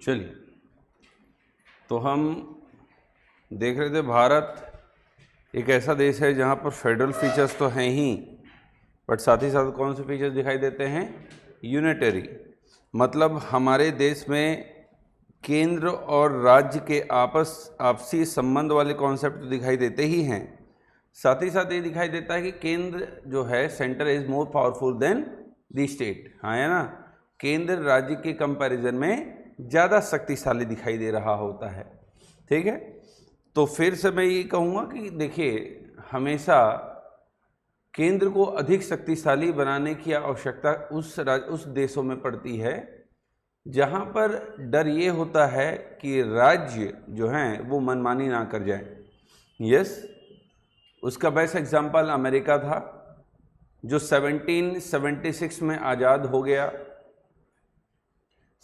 चलिए, तो हम देख रहे थे भारत एक ऐसा देश है जहाँ पर फेडरल फीचर्स तो हैं ही, बट साथ ही साथ कौन से फीचर्स दिखाई देते हैं? यूनिटरी। मतलब हमारे देश में केंद्र और राज्य के आपसी संबंध वाले कॉन्सेप्ट तो दिखाई देते ही हैं, साथ ही साथ ये दिखाई देता है कि केंद्र जो है, centre is more powerful than the state. हाँ, है ना? केंद्र राज्य के कंपैरिजन में ज़्यादा शक्तिशाली दिखाई दे रहा होता है। ठीक है, तो फिर से मैं ये कहूँगा कि देखिए, हमेशा केंद्र को अधिक शक्तिशाली बनाने की आवश्यकता उस देशों में पड़ती है जहाँ पर डर ये होता है कि राज्य जो हैं वो मनमानी ना कर जाए। यस, उसका बेस्ट एग्जाम्पल अमेरिका था, जो 1776 में आज़ाद हो गया।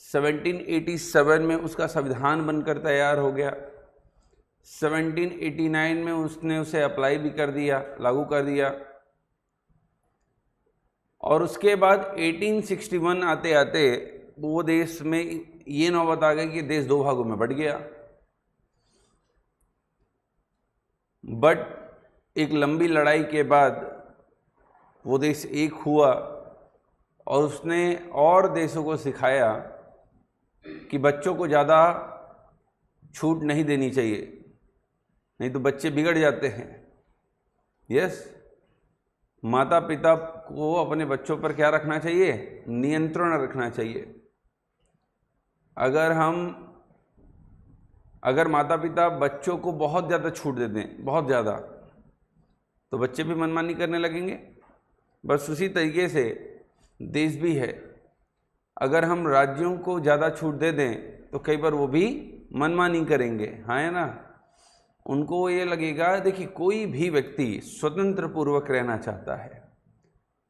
1787 में उसका संविधान बनकर तैयार हो गया। 1789 में उसने उसे अप्लाई भी कर दिया, लागू कर दिया। और उसके बाद 1861 आते आते वो देश में ये नौबत आ गई कि देश दो भागों में बंट गया। बट एक लंबी लड़ाई के बाद वो देश एक हुआ और उसने और देशों को सिखाया कि बच्चों को ज़्यादा छूट नहीं देनी चाहिए, नहीं तो बच्चे बिगड़ जाते हैं। यस, माता पिता को अपने बच्चों पर क्या रखना चाहिए? नियंत्रण रखना चाहिए। अगर माता पिता बच्चों को बहुत ज़्यादा छूट दे दें, बहुत ज़्यादा, तो बच्चे भी मनमानी करने लगेंगे। बस उसी तरीके से देश भी है। अगर हम राज्यों को ज़्यादा छूट दे दें तो कई बार वो भी मनमानी करेंगे। हाँ, है ना? उनको ये लगेगा, देखिए, कोई भी व्यक्ति स्वतंत्र पूर्वक रहना चाहता है।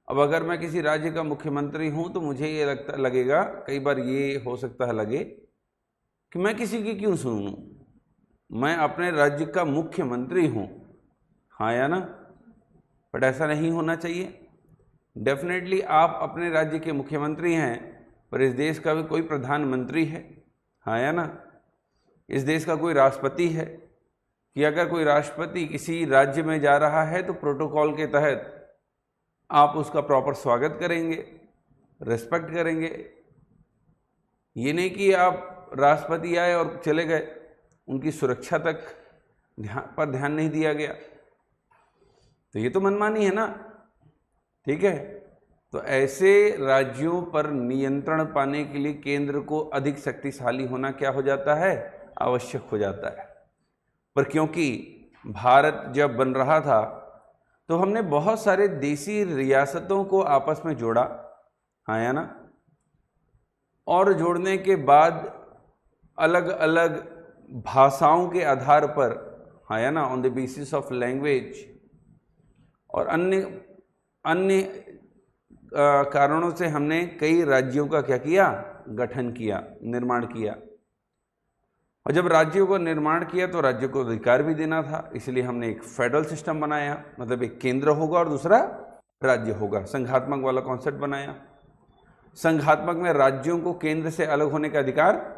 अब अगर मैं किसी राज्य का मुख्यमंत्री हूँ तो मुझे ये लगेगा, कई बार ये हो सकता है लगे कि मैं किसी की क्यों सुनूं, मैं अपने राज्य का मुख्यमंत्री हूँ। हाँ या ना? बट ऐसा नहीं होना चाहिए। डेफिनेटली आप अपने राज्य के मुख्यमंत्री हैं, पर इस देश का भी कोई प्रधानमंत्री है। हाँ या ना? इस देश का कोई राष्ट्रपति है, कि अगर कोई राष्ट्रपति किसी राज्य में जा रहा है तो प्रोटोकॉल के तहत आप उसका प्रॉपर स्वागत करेंगे, रिस्पेक्ट करेंगे। ये नहीं कि आप राष्ट्रपति आए और चले गए, उनकी सुरक्षा तक ध्यान नहीं दिया गया, तो ये तो मनमानी है ना। ठीक है, तो ऐसे राज्यों पर नियंत्रण पाने के लिए केंद्र को अधिक शक्तिशाली होना क्या हो जाता है? आवश्यक हो जाता है। पर क्योंकि भारत जब बन रहा था तो हमने बहुत सारे देसी रियासतों को आपस में जोड़ा। हाँ या ना? और जोड़ने के बाद अलग अलग भाषाओं के आधार पर, हाँ या ना, on the basis of language और अन्य कारणों से हमने कई राज्यों का क्या किया? गठन किया, निर्माण किया। और जब राज्यों को निर्माण किया तो राज्यों को अधिकार भी देना था, इसलिए हमने एक फेडरल सिस्टम बनाया। मतलब एक केंद्र होगा और दूसरा राज्य होगा, संघात्मक वाला कॉन्सेप्ट बनाया। संघात्मक में राज्यों को केंद्र से अलग होने का अधिकार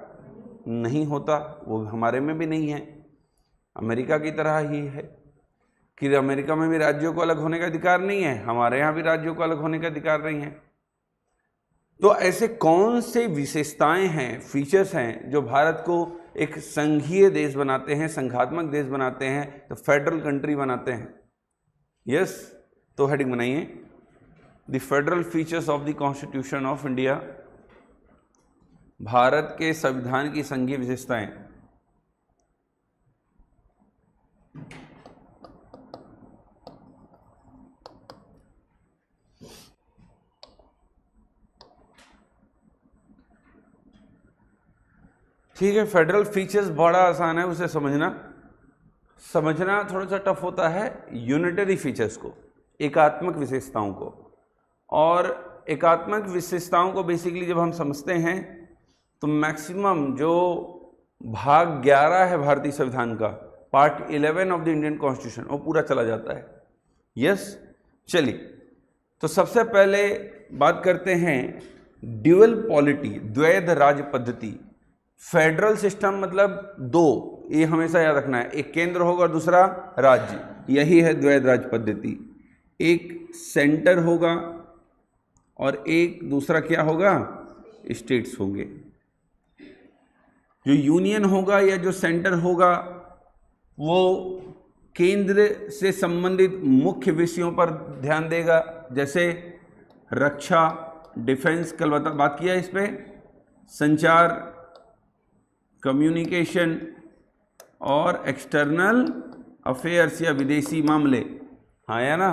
नहीं होता, वो हमारे में भी नहीं है। अमेरिका की तरह ही है कि अमेरिका में भी राज्यों को अलग होने का अधिकार नहीं है, हमारे यहाँ भी राज्यों को अलग होने का अधिकार नहीं है। तो ऐसे कौन से विशेषताएं हैं, फीचर्स हैं, जो भारत को एक संघीय देश बनाते हैं, संघात्मक देश बनाते हैं, तो फेडरल कंट्री बनाते हैं? यस, तो हेडिंग बनाइए, the federal features of the constitution of India. Bharat के संविधान की संघीय विशेषताएं। ठीक है, फेडरल फीचर्स बड़ा आसान है उसे समझना थोड़ा सा टफ होता है यूनिटरी फीचर्स को, एकात्मक विशेषताओं को। और एकात्मक विशेषताओं को बेसिकली जब हम समझते हैं तो मैक्सिमम जो भाग 11 है भारतीय संविधान का, part 11 of the Indian constitution, वो पूरा चला जाता है। यस, चलिए, तो सबसे पहले बात करते हैं ड्यूअल पॉलिटी, द्वैध राज पद्धति। फेडरल सिस्टम मतलब दो, ये हमेशा याद रखना है, एक केंद्र होगा और दूसरा राज्य, यही है द्वैध राज्य पद्धति। एक सेंटर होगा और एक दूसरा क्या होगा, स्टेट्स होंगे। जो यूनियन होगा या जो सेंटर होगा वो केंद्र से संबंधित मुख्य विषयों पर ध्यान देगा, जैसे रक्षा, डिफेंस, कल बात किया इस पे, संचार, कम्युनिकेशन और एक्सटर्नल अफेयर्स या विदेशी मामले, हाँ या ना।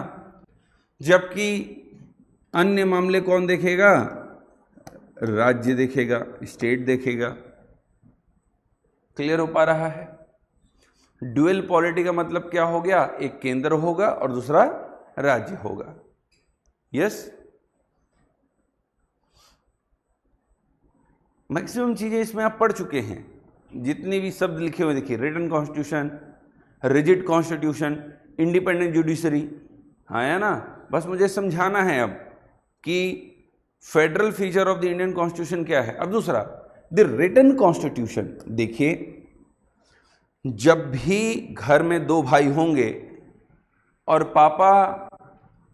जबकि अन्य मामले कौन देखेगा, राज्य देखेगा, स्टेट देखेगा। क्लियर हो पा रहा है? ड्यूअल पॉलिटी का मतलब क्या हो गया, एक केंद्र होगा और दूसरा राज्य होगा। यस, मैक्सिमम चीजें इसमें आप पढ़ चुके हैं, जितनी भी शब्द लिखे हुए देखिए, written constitution, rigid constitution, independent judiciary, हाँ या ना। बस मुझे समझाना है अब कि federal feature of the Indian constitution क्या है। अब दूसरा, द रिटन कॉन्स्टिट्यूशन। देखिए, जब भी घर में दो भाई होंगे और पापा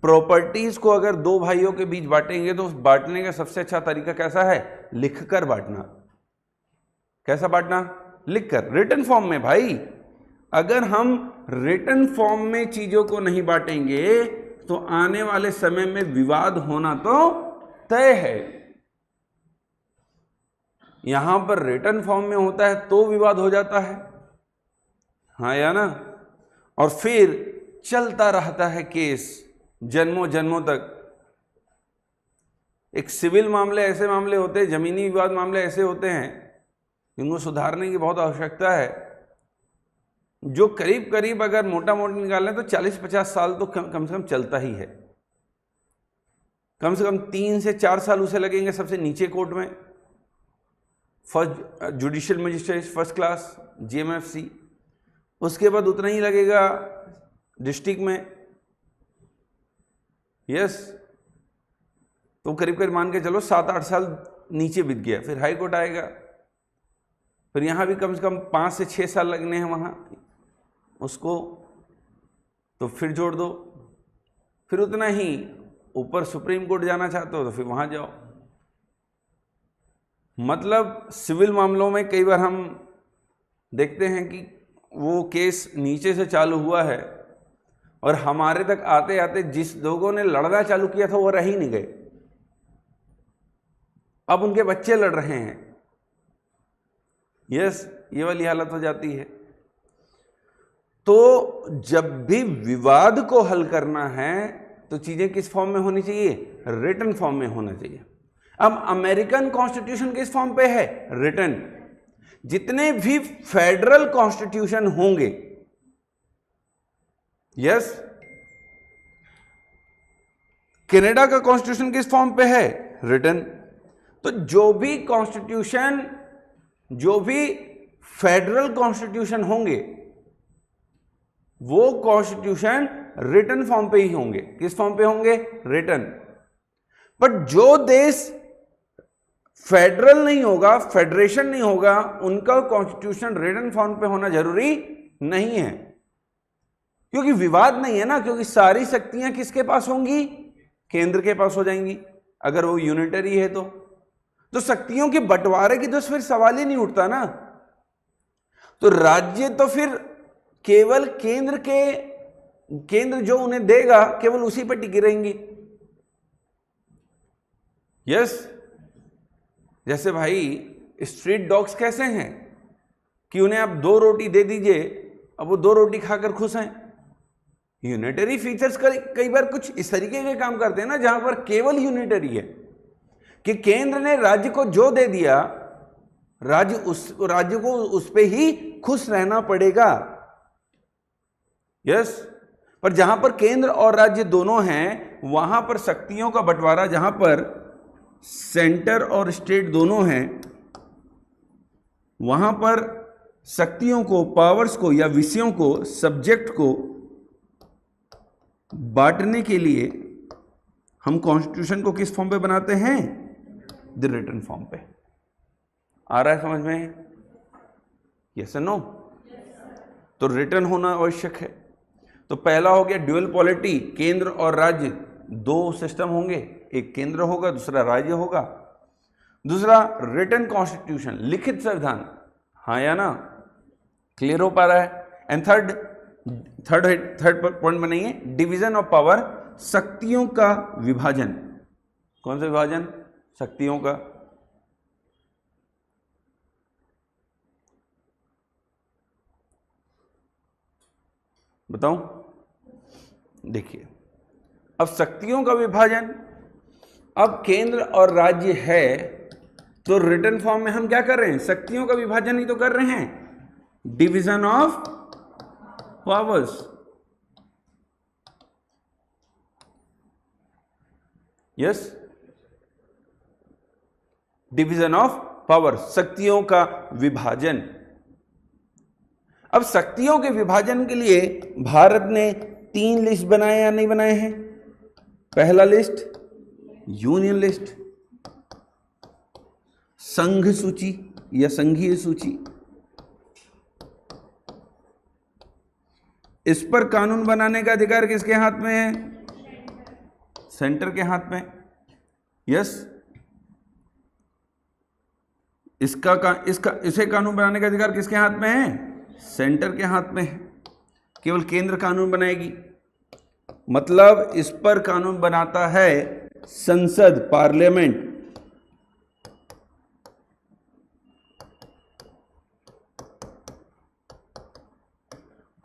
प्रॉपर्टीज को अगर दो भाइयों के बीच बांटेंगे तो बांटने का सबसे अच्छा तरीका कैसा है, लिखकर बांटना। कैसा बांटना, लिखकर, रिटन फॉर्म में। भाई अगर हम रिटन फॉर्म में चीजों को नहीं बांटेंगे तो आने वाले समय में विवाद होना तो तय है। यहां पर रिटन फॉर्म में होता है तो विवाद हो जाता है, हाँ या ना। और फिर चलता रहता है केस जन्मों जन्मों तक। एक सिविल मामले ऐसे मामले होते हैं, जमीनी विवाद मामले ऐसे होते हैं जिनको सुधारने की बहुत आवश्यकता है, जो करीब करीब अगर मोटा मोटा निकालें तो 40-50 साल तो कम से कम चलता ही है। कम से कम 3 से 4 साल उसे लगेंगे सबसे नीचे कोर्ट में, first judicial magistrate first class JMFC, उसके बाद उतना ही लगेगा डिस्ट्रिक्ट में। यस, तो करीब करीब मान के चलो 7-8 साल नीचे बीत गया, फिर हाई कोर्ट आएगा, फिर यहां भी कम से कम 5 से 6 साल लगने हैं वहां उसको, तो फिर जोड़ दो, फिर उतना ही ऊपर सुप्रीम कोर्ट जाना चाहते हो तो फिर वहां जाओ। मतलब सिविल मामलों में कई बार हम देखते हैं कि वो केस नीचे से चालू हुआ है और हमारे तक आते आते जिस लोगों ने लड़ना चालू किया था वो रह ही नहीं गए, अब उनके बच्चे लड़ रहे हैं। यस, ये वाली हालत हो जाती है। तो जब भी विवाद को हल करना है तो चीजें किस फॉर्म में होनी चाहिए, रिटन फॉर्म में होना चाहिए। अब अमेरिकन कॉन्स्टिट्यूशन किस फॉर्म पे है, रिटन। जितने भी फेडरल कॉन्स्टिट्यूशन होंगे, यस, कनाडा का कॉन्स्टिट्यूशन किस फॉर्म पे है, रिटन। तो जो भी कॉन्स्टिट्यूशन, जो भी फेडरल कॉन्स्टिट्यूशन होंगे वो कॉन्स्टिट्यूशन रिटन फॉर्म पे ही होंगे। किस फॉर्म पे होंगे, रिटन। बट जो देश फेडरल नहीं होगा, फेडरेशन नहीं होगा, उनका कॉन्स्टिट्यूशन रिटन फॉर्म पे होना जरूरी नहीं है, क्योंकि विवाद नहीं है ना, क्योंकि सारी शक्तियां किसके पास होंगी, केंद्र के पास हो जाएंगी। अगर वो यूनिटरी है तो शक्तियों के बंटवारे की तो फिर सवाल ही नहीं उठता ना। तो राज्य तो फिर केवल केंद्र जो उन्हें देगा केवल उसी पर टिकी रहेंगी। यस, जैसे भाई स्ट्रीट डॉग्स कैसे हैं कि उन्हें आप 2 रोटी दे दीजिए, अब वो 2 रोटी खाकर खुश हैं। यूनिटरी फीचर्स कई बार कुछ इस तरीके के काम करते हैं ना, जहां पर केवल यूनिटरी है कि केंद्र ने राज्य को जो दे दिया, राज्य को उस पे ही खुश रहना पड़ेगा। यस, पर जहां पर केंद्र और राज्य दोनों हैं वहां पर शक्तियों का बंटवारा, जहां पर सेंटर और स्टेट दोनों हैं, वहां पर शक्तियों को, पावर्स को या विषयों को, सब्जेक्ट को बांटने के लिए हम कॉन्स्टिट्यूशन को किस फॉर्म पे बनाते हैं, द रिटन फॉर्म पे। आ रहा है समझ में? Yes no? तो रिटर्न होना आवश्यक है। तो पहला हो गया ड्यूअल पॉलिटी, केंद्र और राज्य दो सिस्टम होंगे, एक केंद्र होगा दूसरा राज्य होगा। दूसरा रिटन कॉन्स्टिट्यूशन, लिखित संविधान, हाँ या ना? क्लियर हो पा रहा है? एंड थर्ड पॉइंट बनाइए, डिवीजन ऑफ पावर, शक्तियों का विभाजन। कौन सा विभाजन? शक्तियों का। बताऊं? देखिए, अब शक्तियों का विभाजन, अब केंद्र और राज्य है तो रिटन फॉर्म में हम क्या कर रहे हैं? शक्तियों का विभाजन ही तो कर रहे हैं, division of powers. Yes, division of power, शक्तियों का विभाजन। अब शक्तियों के विभाजन के लिए भारत ने 3 लिस्ट बनाए या नहीं बनाए हैं? पहला लिस्ट यूनियन लिस्ट, संघ सूची या संघीय सूची। इस पर कानून बनाने का अधिकार किसके हाथ में है? सेंटर के हाथ में। यस, इसे कानून बनाने का अधिकार किसके हाथ में है? सेंटर के हाथ में है। केवल केंद्र कानून बनाएगी, मतलब इस पर कानून बनाता है संसद, पार्लियामेंट।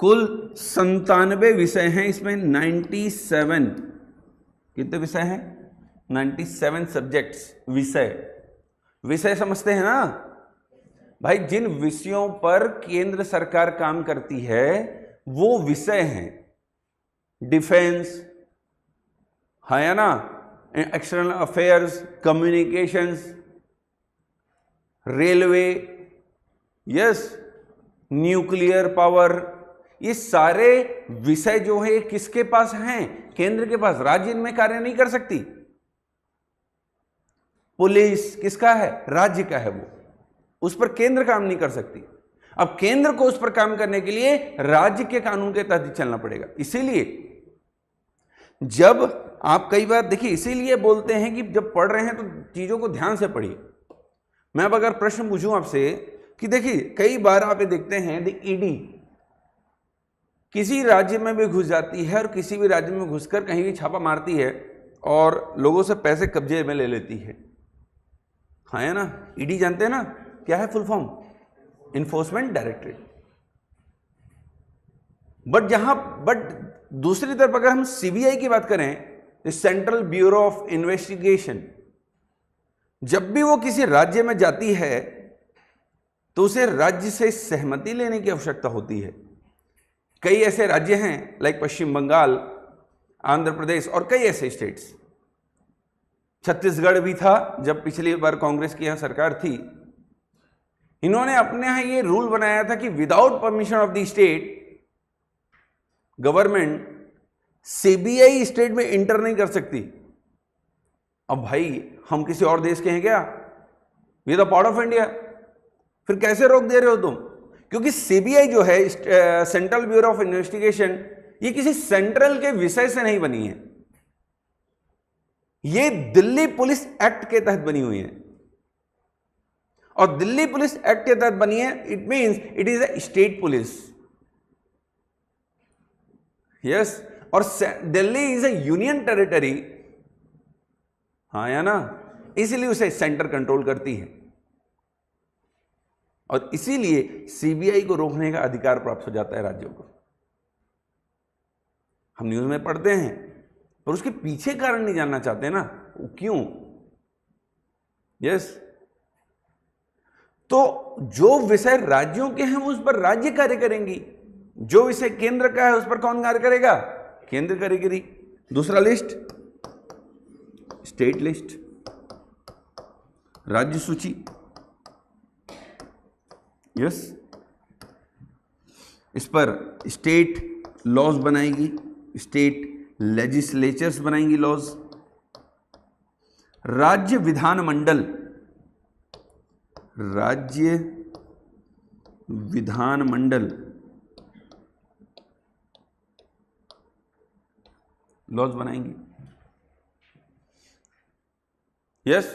कुल 97 विषय हैं इसमें, 97, कितने विषय हैं? 97 सब्जेक्ट्स, विषय समझते हैं ना भाई? जिन विषयों पर केंद्र सरकार काम करती है वो विषय हैं। डिफेंस, है या ना? External affairs, communications, railway, yes, nuclear power, ये सारे विषय जो है किसके पास हैं? केंद्र के पास। राज्य इनमें कार्य नहीं कर सकती। पुलिस किसका है? राज्य का है, वो उस पर केंद्र काम नहीं कर सकती। अब केंद्र को उस पर काम करने के लिए राज्य के कानून के तहत चलना पड़ेगा। इसीलिए जब आप कई बार देखिए, इसीलिए बोलते हैं कि जब पढ़ रहे हैं तो चीजों को ध्यान से पढ़िए। मैं अब अगर प्रश्न पूछूं आपसे कि देखिए, कई बार आप ये देखते हैं ईडी किसी राज्य में भी घुस जाती है और किसी भी राज्य में घुसकर कहीं भी छापा मारती है और लोगों से पैसे कब्जे में ले लेती है, हाँ है ना? ईडी जानते हैं ना क्या है full form? Enforcement directorate. But दूसरी तरफ अगर हम सीबीआई की बात करें, तो सेंट्रल ब्यूरो ऑफ इन्वेस्टिगेशन, जब भी वो किसी राज्य में जाती है तो उसे राज्य से सहमति लेने की आवश्यकता होती है। कई ऐसे राज्य हैं लाइक पश्चिम बंगाल, आंध्र प्रदेश और कई ऐसे स्टेट्स, छत्तीसगढ़ भी था जब पिछली बार कांग्रेस की यहां सरकार थी। इन्होंने अपने यहां ये रूल बनाया था कि without permission of the state government CBI state में इंटर नहीं कर सकती। अब भाई हम किसी और देश के हैं क्या? We are the part of India, फिर कैसे रोक दे रहे हो तुम? क्योंकि सीबीआई जो है, सेंट्रल ब्यूरो ऑफ इन्वेस्टिगेशन, ये किसी सेंट्रल के विषय से नहीं बनी है, ये दिल्ली पुलिस एक्ट के तहत बनी हुई है। और दिल्ली पुलिस एक्ट के तहत बनी है, it means it is a state police. Yes, और Delhi is a union territory, हाँ या ना? इसलिए उसे सेंटर कंट्रोल करती है और इसीलिए सीबीआई को रोकने का अधिकार प्राप्त हो जाता है राज्यों को। हम न्यूज में पढ़ते हैं पर उसके पीछे कारण नहीं जानना चाहते ना, क्यों? यस, तो जो विषय राज्यों के हैं उस पर राज्य कार्य करेंगी, जो विषय केंद्र का है उस पर कौन कार्य करेगा? केंद्र करेगी। दूसरा लिस्ट स्टेट लिस्ट, राज्य सूची। यस, इस पर स्टेट लॉज बनाएगी, स्टेट लेजिस्लेचर्स बनाएंगी लॉज। राज्य विधानमंडल, राज्य विधानमंडल लॉज बनाएंगी। यस,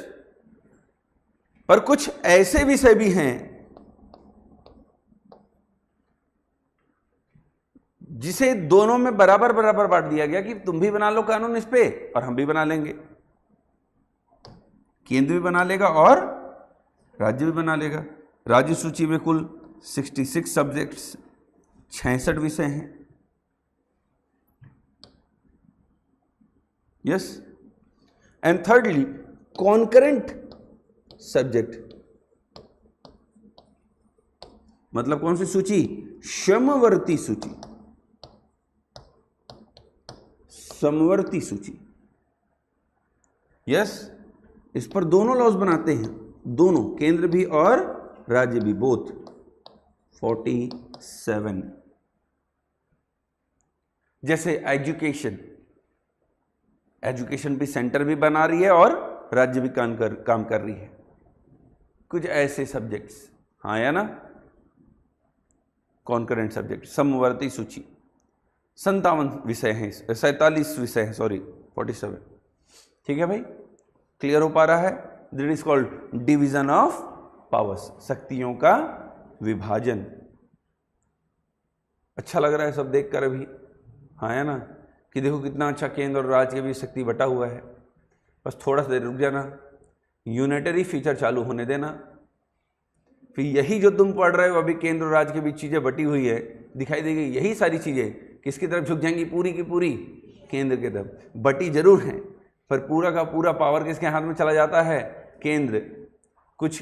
पर कुछ ऐसे विषय भी हैं जिसे दोनों में बराबर बराबर बांट दिया गया कि तुम भी बना लो कानून इस पे और हम भी बना लेंगे। केंद्र भी बना लेगा और राज्य भी बना लेगा। राज्य सूची में कुल 66 सब्जेक्ट्स, 66 विषय हैं। Yes, and thirdly concurrent subject, मतलब कौन सी सूची? समवर्ती सूची, समवर्ती सूची। यस, इस पर दोनों लॉज बनाते हैं, दोनों, केंद्र भी और राज्य भी, बोथ 47। जैसे एजुकेशन, एजुकेशन भी सेंटर भी बना रही है और राज्य भी काम कर रही है। कुछ ऐसे सब्जेक्ट्स, हाँ या ना, कॉन्करेंट सब्जेक्ट, समवर्ती सूची। 57 विषय हैं, 47 विषय हैं, सॉरी 47। ठीक है भाई, क्लियर हो पा रहा है? This is called division of powers, शक्तियों का विभाजन। अच्छा लग रहा है सब देखकर अभी, हाँ या ना, कि देखो कितना अच्छा केंद्र और राज्य के बीच शक्ति बटा हुआ है। बस थोड़ा सा देर रुक जाना, यूनिटरी फीचर चालू होने देना, फिर यही जो तुम पढ़ रहे हो अभी केंद्र और राज्य के बीच चीजें बटी हुई है, दिखाई देगी यही सारी चीजें किसकी तरफ झुक जाएंगी? पूरी की पूरी केंद्र की तरफ। बटी जरूर है पर पूरा का पूरा पावर किसके हाथ में चला जाता है? केंद्र। कुछ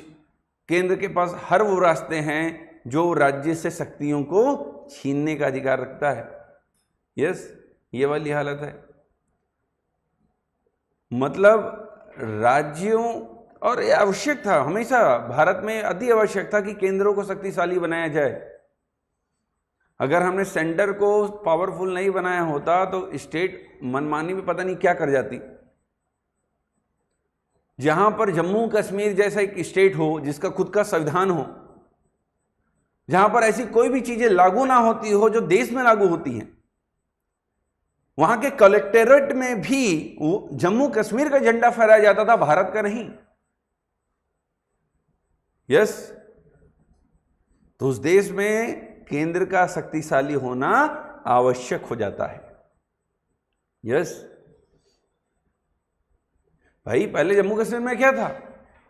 केंद्र के पास हर वो रास्ते हैं जो राज्य से शक्तियों को छीनने का अधिकार रखता है। यस, ये वाली हालत है। मतलब राज्यों, और ये आवश्यक था, हमेशा भारत में अति आवश्यक था कि केंद्रों को शक्तिशाली बनाया जाए। अगर हमने सेंटर को पावरफुल नहीं बनाया होता तो स्टेट मनमानी में पता नहीं क्या कर जाती। जहां पर जम्मू कश्मीर जैसा एक स्टेट हो जिसका खुद का संविधान हो, जहां पर ऐसी कोई भी चीजें लागू ना होती हो जो देश में लागू होती हैं, वहां के कलेक्टरेट में भी जम्मू कश्मीर का झंडा फहराया जाता था, भारत का नहीं। यस, तो उस देश में केंद्र का शक्तिशाली होना आवश्यक हो जाता है। यस भाई, पहले जम्मू कश्मीर में क्या था?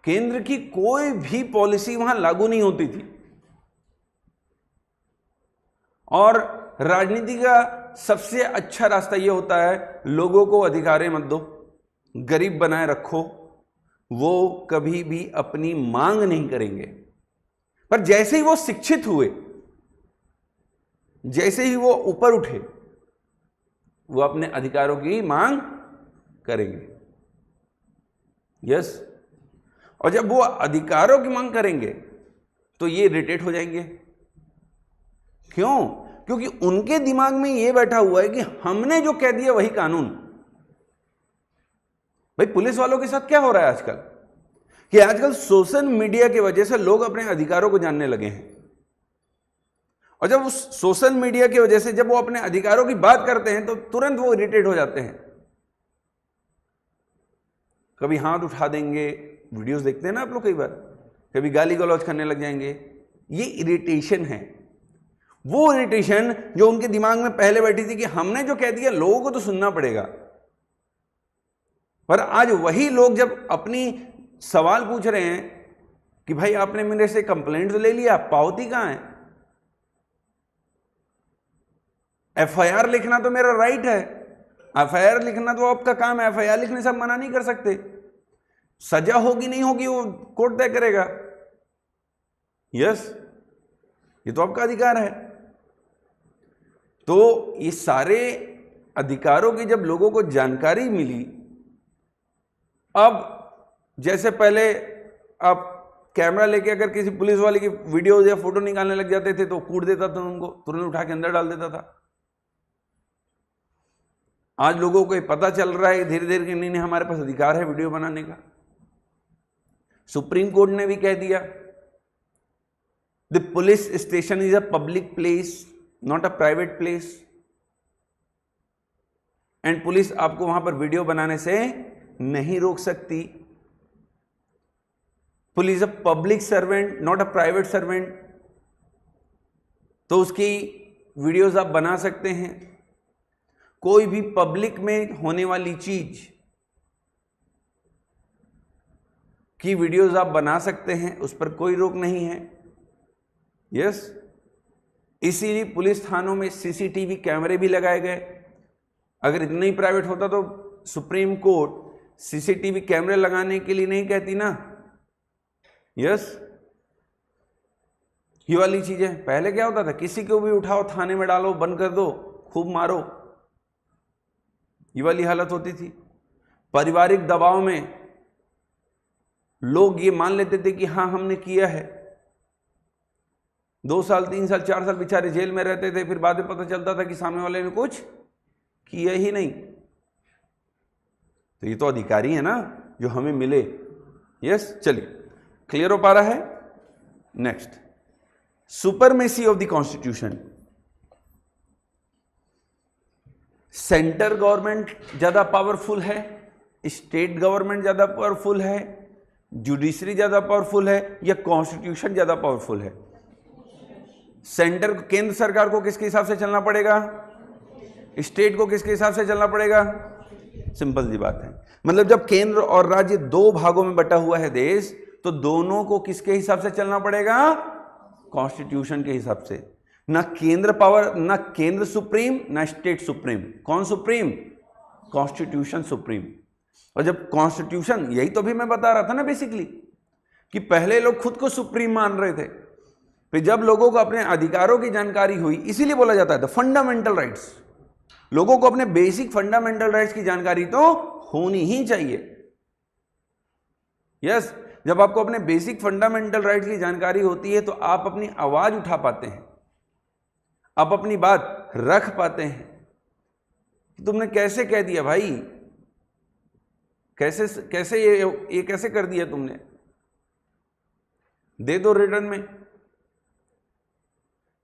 केंद्र की कोई भी पॉलिसी वहां लागू नहीं होती थी और राजनीति का सबसे अच्छा रास्ता यह होता है लोगों को अधिकार मत दो, गरीब बनाए रखो, वो कभी भी अपनी मांग नहीं करेंगे। पर जैसे ही वो शिक्षित हुए, जैसे ही वो ऊपर उठे, वो अपने अधिकारों की मांग करेंगे। यस, और जब वो अधिकारों की मांग करेंगे तो ये इरिटेट हो जाएंगे। क्यों? क्योंकि उनके दिमाग में ये बैठा हुआ है कि हमने जो कह दिया वही कानून। भाई, पुलिस वालों के साथ क्या हो रहा है आजकल? कि आजकल सोशल मीडिया की वजह से लोग अपने अधिकारों को जानने लगे हैं, और जब उस सोशल मीडिया की वजह से जब वो अपने अधिकारों की बात करते हैं तो तुरंत वो इरिटेट हो जाते हैं। कभी हाथ उठा देंगे, वीडियोस देखते हैं ना आप लोग कई बार, कभी गाली गलौज करने लग जाएंगे। ये इरिटेशन है, वो इरिटेशन जो उनके दिमाग में पहले बैठी थी कि हमने जो कह दिया लोगों को तो सुनना पड़ेगा। पर आज वही लोग जब अपनी सवाल पूछ रहे हैं कि भाई आपने मेरे से कंप्लेंट तो ले लिया, पावती कहां है? एफआईआर लिखना तो मेरा राइट है, एफआईआर लिखना तो आपका काम है, एफआईआर लिखने से आप मना नहीं कर सकते। सजा होगी नहीं होगी वो कोर्ट तय करेगा। यस, ये तो आपका अधिकार है। तो ये सारे अधिकारों की जब लोगों को जानकारी मिली, अब जैसे पहले आप कैमरा लेके अगर किसी पुलिस वाले की वीडियो या फोटो निकालने लग जाते थे तो कूट देता था, उनको तुरंत उठा के अंदर डाल देता था। आज लोगों को पता चल रहा है धीरे धीरे कि नहीं, हमारे पास अधिकार है वीडियो बनाने का। सुप्रीम कोर्ट ने भी कह दिया the police station is a public place, not a private place, and police आपको वहां पर वीडियो बनाने से नहीं रोक सकती। Police a public servant, not a private servant, तो उसकी वीडियोस आप बना सकते हैं। कोई भी पब्लिक में होने वाली चीज की वीडियोस आप बना सकते हैं, उस पर कोई रोक नहीं है। यस, इसीलिए पुलिस थानों में सीसीटीवी कैमरे भी लगाए गए। अगर इतना ही प्राइवेट होता तो सुप्रीम कोर्ट सीसीटीवी कैमरे लगाने के लिए नहीं कहती ना। यस, ये वाली चीजें पहले क्या होता था, किसी को भी उठाओ थाने में डालो, बंद कर दो, खूब मारो, ये वाली हालत होती थी। पारिवारिक दबाव में लोग ये मान लेते थे कि हाँ हमने किया है, 2 साल 3 साल 4 साल बेचारे जेल में रहते थे, फिर बाद में पता चलता था कि सामने वाले ने कुछ किया ही नहीं। तो ये तो अधिकारी है ना जो हमें मिले। यस, चलिए, क्लियर हो पा रहा है। Next, supremacy of the constitution. Centre government ज्यादा पावरफुल है, स्टेट गवर्नमेंट ज्यादा पावरफुल है, जुडिशरी ज्यादा पावरफुल है, या कॉन्स्टिट्यूशन ज्यादा पावरफुल है? सेंटर, केंद्र सरकार को किसके हिसाब से चलना पड़ेगा? स्टेट को किसके हिसाब से चलना पड़ेगा? सिंपल सी बात है। मतलब जब केंद्र और राज्य 2 भागों में बटा हुआ है देश, तो दोनों को किसके हिसाब से चलना पड़ेगा? कॉन्स्टिट्यूशन के हिसाब से। ना केंद्र पावर, ना केंद्र सुप्रीम, ना स्टेट सुप्रीम। कौन सुप्रीम? Constitution supreme. और जब कॉन्स्टिट्यूशन, यही तो भी मैं बता रहा था ना बेसिकली, कि पहले लोग खुद को सुप्रीम मान रहे थे, फिर जब लोगों को अपने अधिकारों की जानकारी हुई, इसीलिए बोला जाता है द फंडामेंटल राइट्स। लोगों को अपने बेसिक फंडामेंटल राइट्स की जानकारी तो होनी ही चाहिए। यस, जब आपको अपने बेसिक फंडामेंटल राइट्स की जानकारी होती है तो आप अपनी आवाज उठा पाते हैं, आप अपनी बात रख पाते हैं। तुमने कैसे कह दिया भाई, कैसे ये कैसे कर दिया तुमने, दे दो रिटर्न में।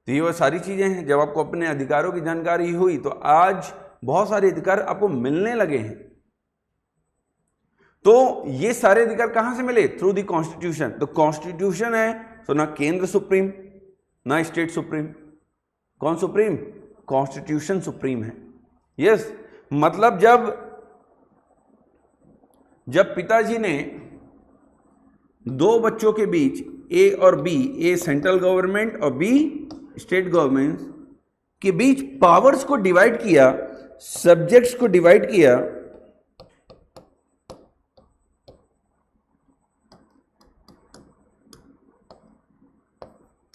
तो ये वो सारी चीजें हैं। जब आपको अपने अधिकारों की जानकारी हुई तो आज बहुत सारे अधिकार आपको मिलने लगे हैं। तो ये सारे अधिकार कहां से मिले? Through the constitution. तो कॉन्स्टिट्यूशन है तो ना केंद्र सुप्रीम ना स्टेट सुप्रीम। कौन सुप्रीम? कॉन्स्टिट्यूशन सुप्रीम है। यस, मतलब जब पिताजी ने 2 बच्चों के बीच ए और बी, ए सेंट्रल गवर्नमेंट और बी स्टेट गवर्नमेंट के बीच पावर्स को डिवाइड किया, सब्जेक्ट्स को डिवाइड किया,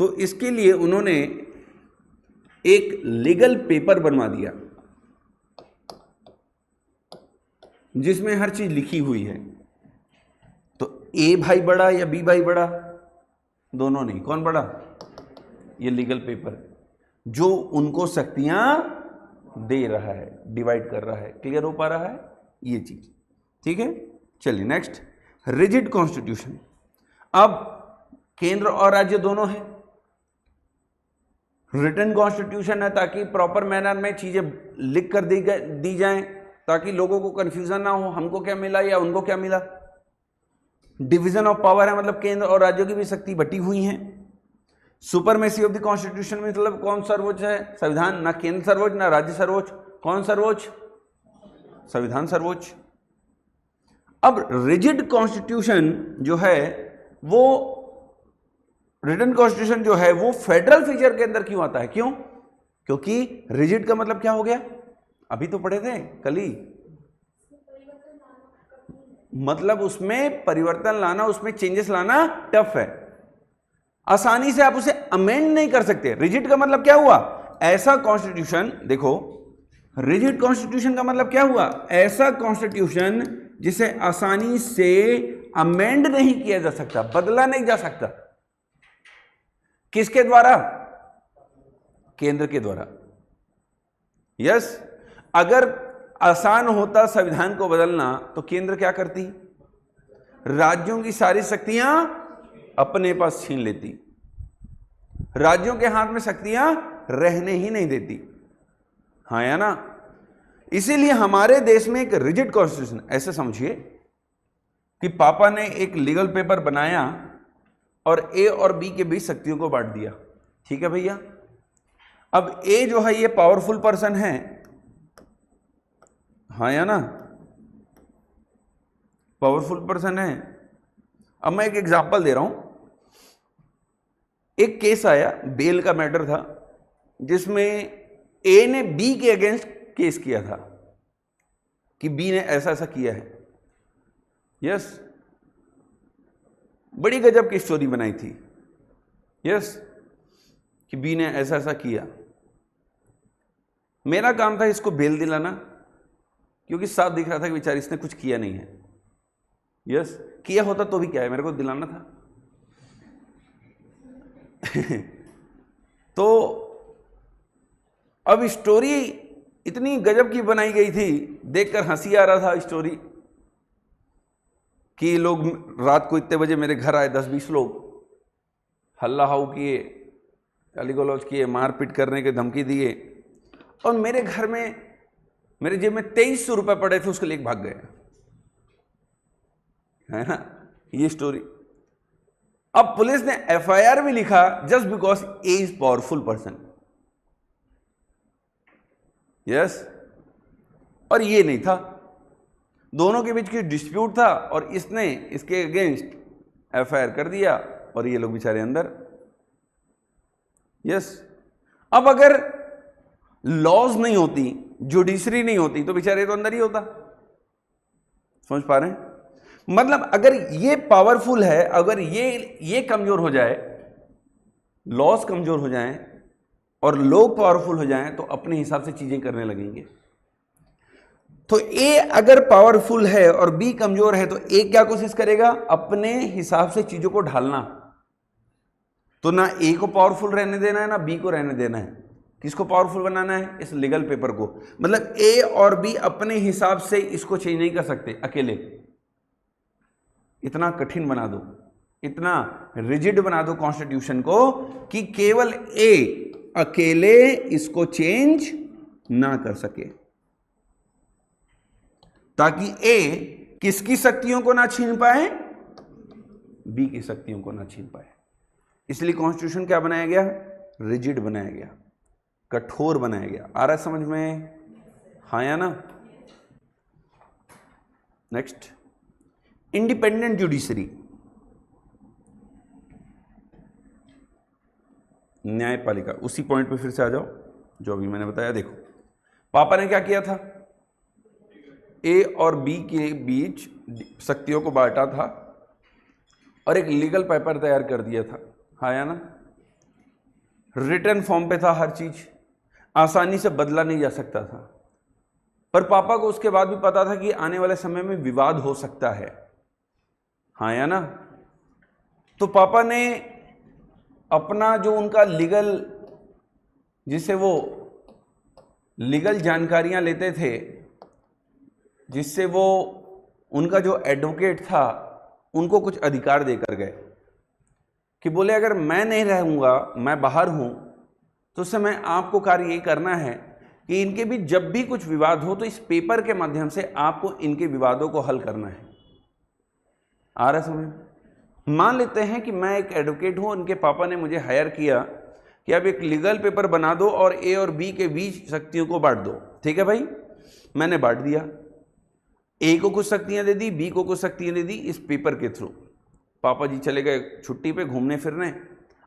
तो इसके लिए उन्होंने एक लीगल पेपर बनवा दिया जिसमें हर चीज लिखी हुई है। तो ए भाई बड़ा या बी भाई बड़ा? दोनों नहीं। कौन बड़ा? ये लीगल पेपर जो उनको शक्तियां दे रहा है, डिवाइड कर रहा है। क्लियर हो पा रहा है ये चीज? ठीक है, चलिए नेक्स्ट, रिजिड कॉन्स्टिट्यूशन। अब केंद्र और राज्य दोनों है, रिटन कॉन्स्टिट्यूशन है ताकि प्रॉपर मैनर में चीजें लिख कर दी जाएं, ताकि लोगों को कंफ्यूजन ना हो हमको क्या मिला या उनको क्या मिला। डिवीजन ऑफ पावर है, मतलब केंद्र और राज्यों की भी शक्ति बटी हुई है। सुपरमेसी ऑफ द कॉन्स्टिट्यूशन मतलब कौन सर्वोच्च है? संविधान। ना केंद्र सर्वोच्च ना राज्य सर्वोच्च। कौन सर्वोच्च? संविधान सर्वोच्च। अब रिजिड कॉन्स्टिट्यूशन जो है वो, रिटन कॉन्स्टिट्यूशन जो है वो फेडरल फीचर के अंदर क्यों आता है? क्यों? क्योंकि रिजिड का मतलब क्या हो गया? अभी तो पढ़े थे कल ही, मतलब उसमें परिवर्तन लाना, उसमें चेंजेस लाना टफ है, आसानी से आप उसे अमेंड नहीं कर सकते। रिजिड का मतलब क्या हुआ? ऐसा कॉन्स्टिट्यूशन, देखो रिजिड कॉन्स्टिट्यूशन का मतलब क्या हुआ? ऐसा कॉन्स्टिट्यूशन जिसे आसानी से अमेंड नहीं किया जा सकता, बदला नहीं जा सकता। किसके द्वारा? केंद्र के द्वारा। यस, अगर आसान होता संविधान को बदलना तो केंद्र क्या करती? राज्यों की सारी शक्तियां अपने पास छीन लेती। राज्यों के हाथ में शक्तियां रहने ही नहीं देती, हाँ या ना। इसीलिए हमारे देश में एक रिजिड कॉन्स्टिट्यूशन, ऐसे समझिए कि पापा ने एक लीगल पेपर बनाया और ए और बी के बीच शक्तियों को बांट दिया, ठीक है भैया। अब ए जो है ये पावरफुल पर्सन है, हाँ या ना, पावरफुल पर्सन है। अब मैं एक एग्जांपल दे रहा हूं। एक केस आया, बेल का मैटर था, जिसमें ए ने बी के अगेंस्ट केस किया था कि बी ने ऐसा ऐसा किया है। यस, बड़ी गजब की स्टोरी बनाई थी। यस, कि बी ने ऐसा ऐसा किया। मेरा काम था इसको बेल दिलाना, क्योंकि साफ दिख रहा था कि बेचारी इसने कुछ किया नहीं है। यस, किया होता तो भी क्या है, मेरे को दिलाना था। तो अब स्टोरी इतनी गजब की बनाई गई थी, देखकर हंसी आ रहा था स्टोरी, कि लोग रात को इतने बजे मेरे घर आए, 10-20 लोग, हल्ला हाउ किए, गाली गलौज किए, मारपीट करने की धमकी दिए, और मेरे घर में मेरे जेब में 2300 रुपए पड़े थे, उसके लिए भाग गए, है ना ये स्टोरी। अब पुलिस ने एफआईआर भी लिखा just because A is powerful person. Yes, और ये नहीं था, दोनों के बीच की डिस्प्यूट था और इसने इसके अगेंस्ट एफआईआर कर दिया और ये लोग बेचारे अंदर। यस, अब अगर लॉज नहीं होती, जुडिशरी नहीं होती, तो बेचारे तो अंदर ही होता। समझ पा रहे हैं? मतलब अगर ये पावरफुल है, अगर ये कमजोर हो जाए, लॉज कमजोर हो जाएं और लोग पावरफुल हो जाएं, तो अपने हिसाब से चीजें करने लगेंगे। तो ए अगर पावरफुल है और बी कमजोर है, तो ए क्या कोशिश करेगा? अपने हिसाब से चीजों को ढालना। तो ना ए को पावरफुल रहने देना है, ना बी को रहने देना है। किसको पावरफुल बनाना है? इस लीगल पेपर को। मतलब ए और बी अपने हिसाब से इसको चेंज नहीं कर सकते अकेले। इतना कठिन बना दो, इतना रिजिड बना दो कॉन्स्टिट्यूशन को कि केवल ए अकेले इसको चेंज ना कर सके, ताकि ए किसकी शक्तियों को ना छीन पाए? बी की शक्तियों को ना छीन पाए। इसलिए कॉन्स्टिट्यूशन क्या बनाया गया? रिजिड बनाया गया, कठोर बनाया गया। आ रहा है समझ में? हाँ या ना? नेक्स्ट, इंडिपेंडेंट जुडिशरी, न्यायपालिका। उसी पॉइंट पे फिर से आ जाओ जो अभी मैंने बताया। देखो, पापा ने क्या किया था? ए और बी के बीच शक्तियों को बांटा था और एक लीगल पेपर तैयार कर दिया था। हाँ या ना? रिटर्न फॉर्म पे था, हर चीज आसानी से बदला नहीं जा सकता था। पर पापा को उसके बाद भी पता था कि आने वाले समय में विवाद हो सकता है। हाँ या ना? तो पापा ने अपना जो उनका लीगल, जिससे वो लीगल जानकारियां लेते थे, जिससे वो उनका जो एडवोकेट था, उनको कुछ अधिकार देकर गए कि बोले अगर मैं नहीं रहूंगा, मैं बाहर हूं, तो उस समय आपको कार्य ये करना है कि इनके बीच जब भी कुछ विवाद हो तो इस पेपर के माध्यम से आपको इनके विवादों को हल करना है। आ रहा समझ? मान लेते हैं कि मैं एक एडवोकेट हूं, उनके पापा ने मुझे हायर किया कि आप एक लीगल पेपर बना दो और ए और बी के बीच शक्तियों को बांट दो। ठीक है भाई, मैंने बांट दिया। ए को कुछ शक्तियां दे दी, बी को कुछ शक्तियां दे दी इस पेपर के थ्रू। पापा जी चले गए छुट्टी पे घूमने फिरने,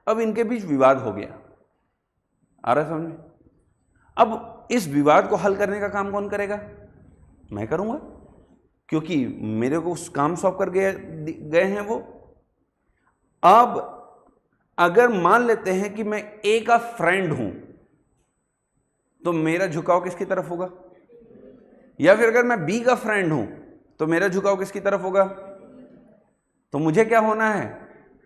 अब इनके बीच विवाद हो गया। आ रहा समझ? अब इस विवाद को हल करने का काम कौन करेगा? मैं करूंगा, क्योंकि मेरे को उस काम सौंप कर गए हैं वो। अब अगर मान लेते हैं कि मैं ए का फ्रेंड हूं, तो मेरा झुकाव किसकी तरफ होगा? या फिर अगर मैं बी का फ्रेंड हूं, तो मेरा झुकाव किसकी तरफ होगा? तो मुझे क्या होना है?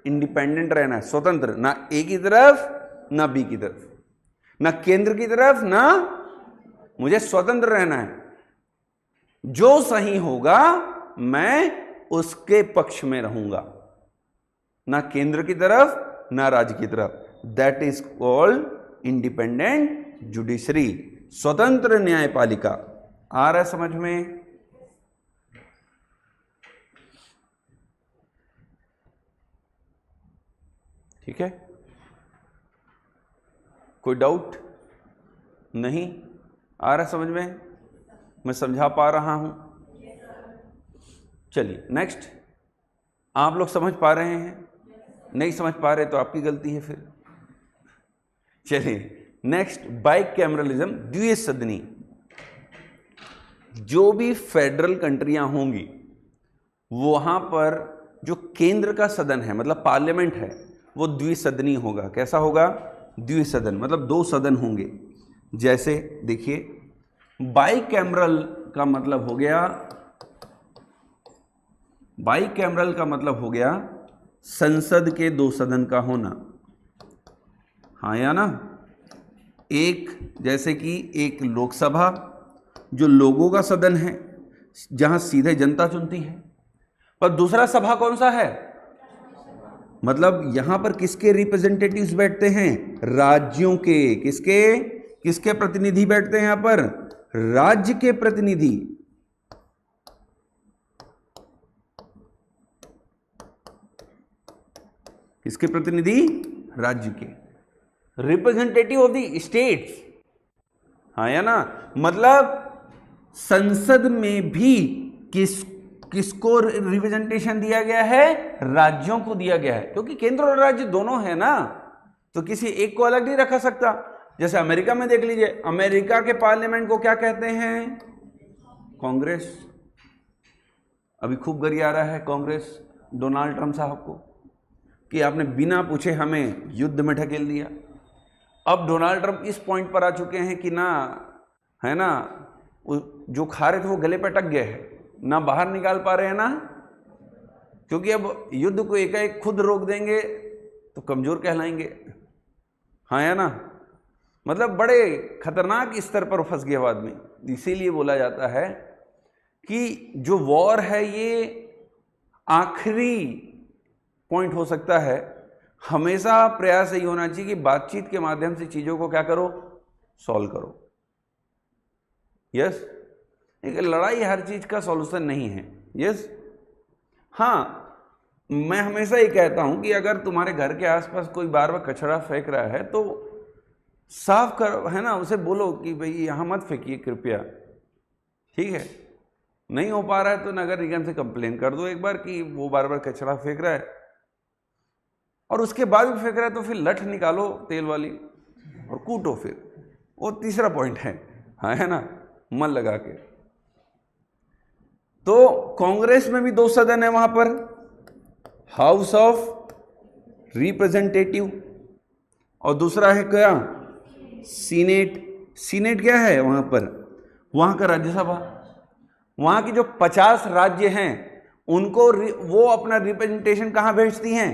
इंडिपेंडेंट रहना है, स्वतंत्र, ना ए की तरफ ना बी की तरफ, ना केंद्र की तरफ, ना, मुझे स्वतंत्र रहना है। जो सही होगा मैं उसके पक्ष में रहूंगा, ना केंद्र की तरफ ना राज्य की तरफ। That is called independent judiciary, स्वतंत्र न्यायपालिका। आ रहा है समझ में? ठीक है, कोई डाउट नहीं? आ रहा है समझ में? मैं समझा पा रहा हूं? चलिए नेक्स्ट। आप लोग समझ पा रहे हैं? नहीं समझ पा रहे तो आपकी गलती है फिर। चलिए नेक्स्ट, बाइकैमरलिज्म, द्विसदनी। जो भी फेडरल कंट्रियां होंगी वहां पर जो केंद्र का सदन है, मतलब पार्लियामेंट है, वो द्विसदनी होगा। कैसा होगा? द्विसदन, मतलब दो सदन होंगे। जैसे देखिए, बाइकैमरल का मतलब हो गया, बाइकैमरल का मतलब हो गया संसद के दो सदन का होना, हाँ या ना? एक जैसे कि एक लोकसभा जो लोगों का सदन है, जहां सीधे जनता चुनती है, पर दूसरा सभा कौन सा है? मतलब यहां पर किसके रिप्रेजेंटेटिव्स बैठते हैं? राज्यों के। किसके? किसके प्रतिनिधि बैठते हैं यहां पर? राज्य के प्रतिनिधि। किसके प्रतिनिधि? राज्य के, रिप्रेजेंटेटिव ऑफ द स्टेट्स, हाँ या ना? मतलब संसद में भी किसको रिप्रेजेंटेशन दिया गया है? राज्यों को दिया गया है, क्योंकि केंद्र और राज्य दोनों है ना, तो किसी एक को अलग नहीं रखा सकता। जैसे अमेरिका में देख लीजिए, अमेरिका के पार्लियामेंट को क्या कहते हैं? कांग्रेस। अभी खूब गरिया रहा है कांग्रेस डोनाल्ड ट्रंप साहब को कि आपने बिना पूछे हमें युद्ध में ढकेल दिया। अब डोनाल्ड ट्रंप इस पॉइंट पर आ चुके हैं कि ना, है ना, जो खा रहे थे वो गले पर अटक गए हैं, ना बाहर निकाल पा रहे हैं ना, क्योंकि अब युद्ध को एकाएक खुद रोक देंगे तो कमजोर कहलाएंगे, हाँ या ना? मतलब बड़े खतरनाक स्तर पर फंस गया आदमी। इसीलिए बोला जाता है कि जो वॉर है ये आखिरी पॉइंट हो सकता है। हमेशा प्रयास यही होना चाहिए कि बातचीत के माध्यम से चीजों को क्या करो? सॉल्व करो। यस, एक लड़ाई हर चीज का सॉल्यूशन नहीं है। यस, हाँ, मैं हमेशा ये कहता हूं कि अगर तुम्हारे घर के आसपास कोई बार बार कचरा फेंक रहा है तो साफ करो, है ना, उसे बोलो कि भाई यहां मत फेंकिए कृपया, ठीक है? नहीं हो पा रहा है तो नगर निगम से कंप्लेन कर दो एक बार कि वो बार बार कचरा फेंक रहा है, और उसके बाद भी फेंक रहा है तो फिर लठ निकालो तेल वाली और कूटो फिर। वो तीसरा पॉइंट है, हाँ, है ना, मन लगा के। तो कांग्रेस में भी दो सदन है वहां पर, हाउस ऑफ रिप्रेजेंटेटिव और दूसरा है क्या? सीनेट। सीनेट क्या है वहां पर? वहां का राज्यसभा। वहां की जो 50 राज्य हैं उनको वो अपना रिप्रेजेंटेशन कहां भेजती हैं?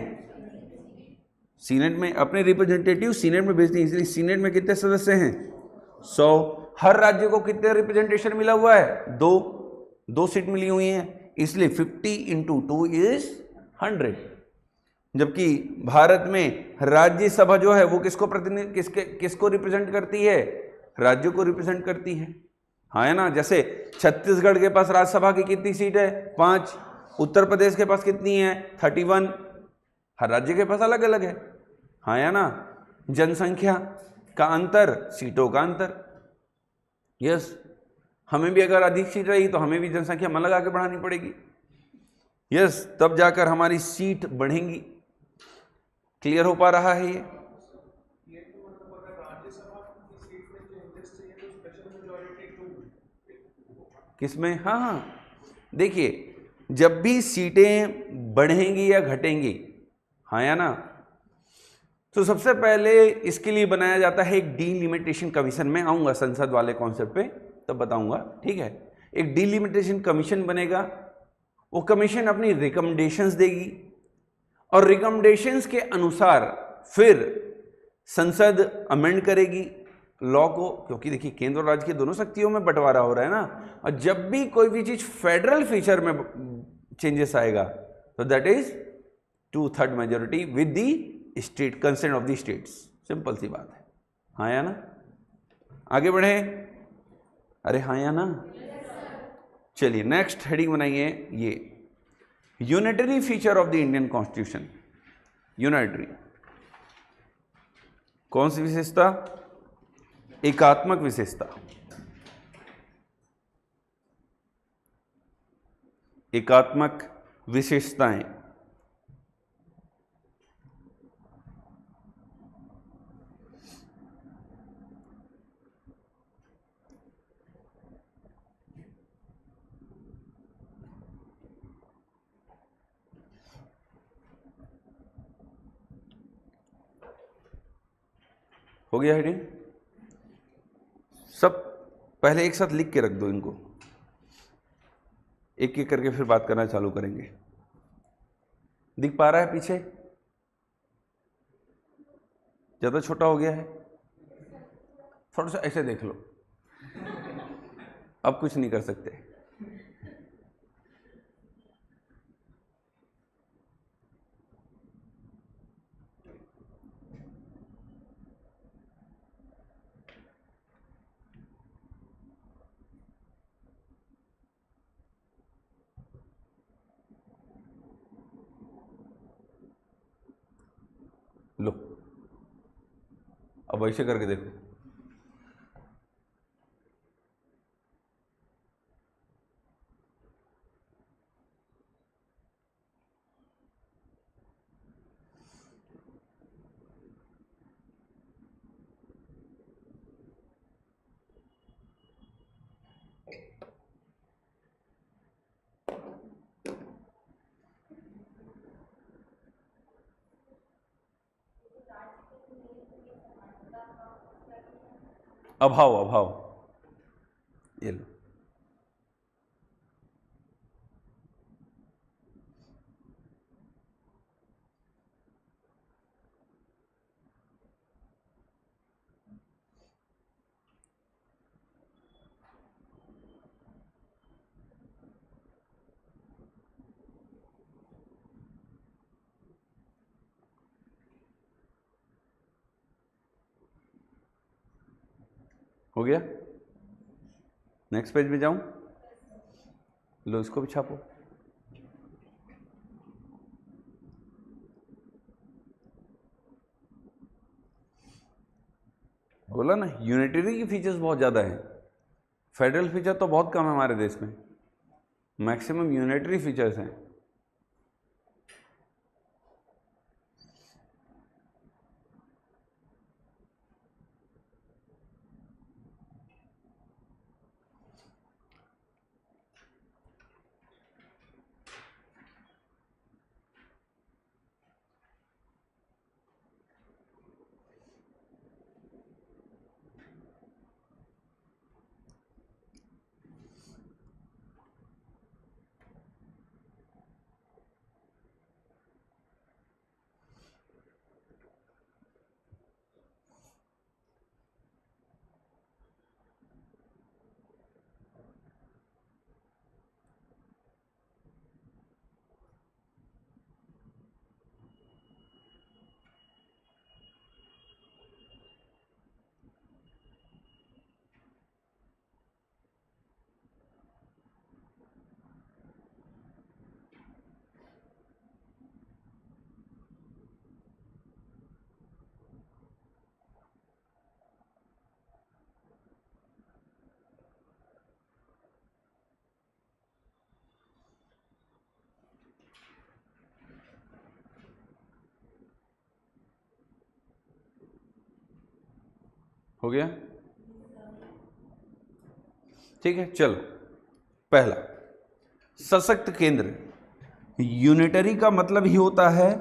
सीनेट में। अपने रिप्रेजेंटेटिव सीनेट में भेजती हैं। इसलिए सीनेट में कितने सदस्य हैं? 100। हर राज्य को कितने रिप्रेजेंटेशन मिला हुआ है? 2 सीट मिली हुई हैं, इसलिए 50 × 2 = 100। जबकि भारत में राज्यसभा जो है वो किसको रिप्रेजेंट करती है? राज्यों को रिप्रेजेंट करती है, हाँ, है ना? जैसे छत्तीसगढ़ के पास राज्यसभा की कितनी सीट है? 5। उत्तर प्रदेश के पास कितनी है? 31। हर राज्य के पास अलग अलग है, हाँ या ना? जनसंख्या का अंतर, सीटों का अंतर। यस, हमें भी अगर अधिक सीट रही तो हमें भी जनसंख्या मन लगा के बढ़ानी पड़ेगी। यस, तब जाकर हमारी सीट बढ़ेंगी। क्लियर हो पा रहा है ये? किसमें? हाँ हाँ, देखिए, जब भी सीटें बढ़ेंगी या घटेंगी, हाँ या ना, तो सबसे पहले इसके लिए बनाया जाता है एक डीलिमिटेशन कमीशन। मैं आऊंगा संसद वाले कॉन्सेप्ट पे तब बताऊंगा, ठीक है? एक डीलिमिटेशन कमीशन बनेगा। वो कमीशन अपनी रिकमेंडेशंस देगी और रिकमेंडेशंस के अनुसार फिर संसद अमेंड करेगी लॉ को, क्योंकि देखिए केंद्र और राज्य की दोनों शक्तियों में बंटवारा हो रहा है ना। और जब भी कोई भी चीज फेडरल फीचर में चेंजेस आएगा तो that is 2/3 majority with the state, consent of the states, simple सी बात है। हाँ या ना? आगे बढ़े? अरे हाँ या ना? चलिए नेक्स्ट हेडिंग बनाइए, ये unitary feature of the Indian constitution. Unitary कौन सी विशेषता? एकात्मक विशेषता। एकात्मक विशेषताएं। हो गया हेडिंग? सब पहले एक साथ लिख के रख दो इनको, एक एक करके फिर बात करना चालू करेंगे। दिख पा रहा है पीछे? ज्यादा छोटा हो गया है? थोड़ा सा ऐसे देख लो, अब कुछ नहीं कर सकते। लो, अब ऐसे करके देखो। अभाव, अभाव, ये लो। हो गया? नेक्स्ट पेज में जाऊं? लो, इसको भी छापो। बोला ना, यूनिटरी की फीचर्स बहुत ज्यादा है, फेडरल फीचर तो बहुत कम है हमारे देश में, मैक्सिमम यूनिटरी फीचर्स हैं। हो गया? ठीक है, चलो। पहला, सशक्त केंद्र। यूनिटरी का मतलब ही होता है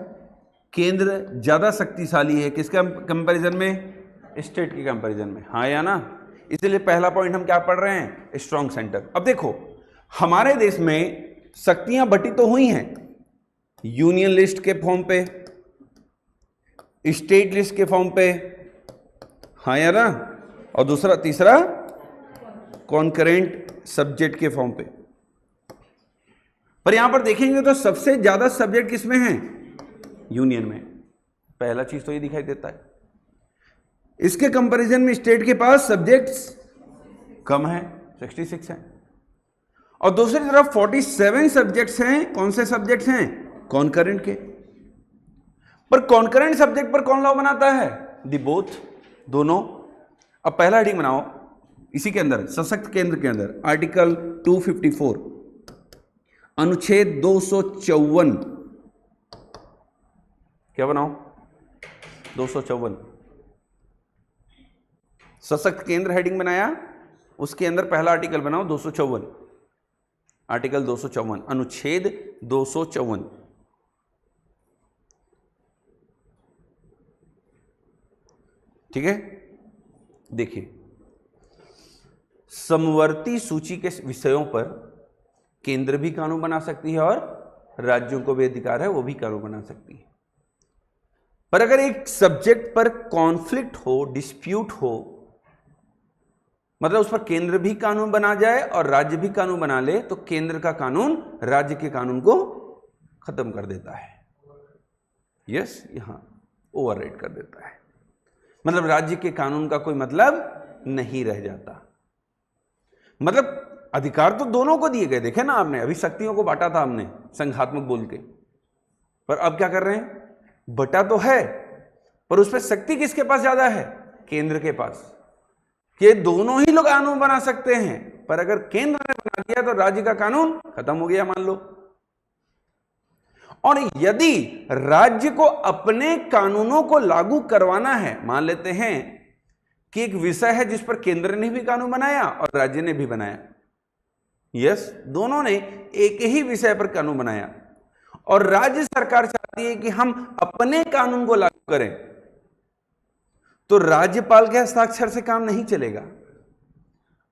केंद्र ज्यादा शक्तिशाली है, किसके कंपैरिजन में? स्टेट के कंपैरिजन में। हाँ या ना? इसलिए पहला पॉइंट हम क्या पढ़ रहे हैं? Strong centre. अब देखो, हमारे देश में शक्तियां बटी तो हुई हैं, यूनियन लिस्ट के फॉर्म पे, स्टेट लिस्ट के फॉर्म पे, हाँ या ना? और दूसरा तीसरा कॉन्करेंट सब्जेक्ट के फॉर्म पे। पर यहां पर देखेंगे तो सबसे ज्यादा सब्जेक्ट किसमें है? यूनियन में। पहला चीज तो ये दिखाई देता है। इसके कंपैरिजन में स्टेट के पास सब्जेक्ट्स कम है, 66 है, और दूसरी तरफ 47 सब्जेक्ट्स हैं। कौन से सब्जेक्ट्स हैं? कॉन्करेंट के। पर कॉन्करेंट सब्जेक्ट पर कौन लॉ बनाता है? दी बोथ, दोनों। अब पहला हेडिंग बनाओ इसी के अंदर, सशक्त केंद्र के अंदर, आर्टिकल 254, अनुच्छेद 254। क्या बनाओ? 254 सशक्त केंद्र हेडिंग बनाया, उसके अंदर पहला आर्टिकल बनाओ 254, आर्टिकल 254, अनुच्छेद 254। ठीक है, देखिए, समवर्ती सूची के विषयों पर केंद्र भी कानून बना सकती है और राज्यों को भी अधिकार है, वो भी कानून बना सकती है। पर अगर एक सब्जेक्ट पर कॉन्फ्लिक्ट हो, डिस्प्यूट हो, मतलब उस पर केंद्र भी कानून बना जाए और राज्य भी कानून बना ले, तो केंद्र का कानून राज्य के कानून को खत्म कर देता है। यस, यहां ओवरराइड कर देता है, मतलब राज्य के कानून का कोई मतलब नहीं रह जाता। मतलब अधिकार तो दोनों को दिए गए, देखे ना आपने, अभी शक्तियों को बांटा था हमने संघात्मक बोल के, पर अब क्या कर रहे हैं? बटा तो है, पर उस पर शक्ति किसके पास ज्यादा है? केंद्र के पास। कि दोनों ही लोग कानून बना सकते हैं, पर अगर केंद्र ने बना दिया तो राज्य का कानून खत्म हो गया, मान लो। और यदि राज्य को अपने कानूनों को लागू करवाना है, मान लेते हैं कि एक विषय है जिस पर केंद्र ने भी कानून बनाया और राज्य ने भी बनाया, यस, दोनों ने एक ही विषय पर कानून बनाया, और राज्य सरकार चाहती है कि हम अपने कानून को लागू करें, तो राज्यपाल के हस्ताक्षर से काम नहीं चलेगा।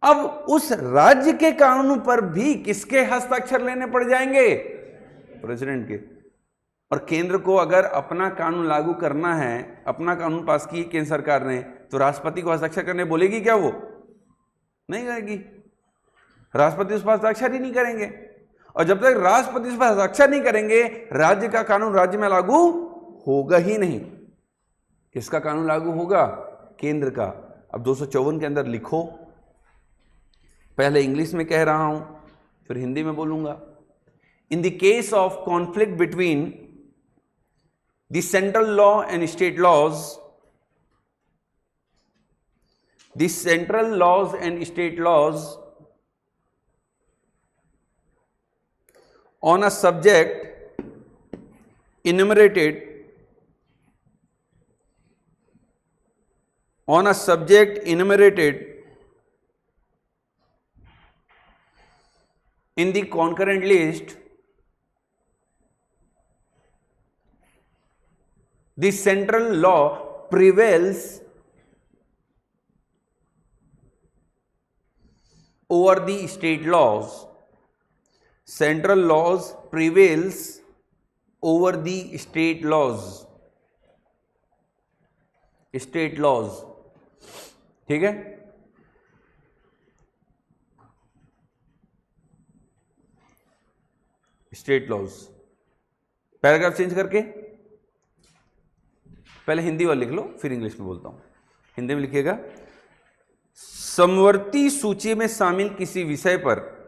अब उस राज्य के कानून पर भी किसके हस्ताक्षर लेने पड़ जाएंगे? प्रेसिडेंट के। और केंद्र को अगर अपना कानून लागू करना है, अपना कानून पास किए केंद्र सरकार ने, तो राष्ट्रपति को हस्ताक्षर करने बोलेगी क्या? वो नहीं करेगी, राष्ट्रपति उस पर हस्ताक्षर ही नहीं करेंगे। और जब तक राष्ट्रपति उस पर हस्ताक्षर नहीं करेंगे, राज्य का कानून राज्य में लागू होगा ही नहीं। किसका कानून लागू होगा? केंद्र का। अब 254 के अंदर लिखो, पहले इंग्लिश में कह रहा हूं, फिर हिंदी में बोलूंगा। In the case of conflict between the central law and state laws, the central laws and state laws on a subject enumerated in the concurrent list, the central law prevails over the state laws. Central laws prevails over the state laws. State laws, ठीक है। State laws, paragraph change करके पहले हिंदी वाला लिख लो, फिर English में बोलता हूं। हिंदी में लिखिएगा, समवर्ती सूची में शामिल किसी विषय पर,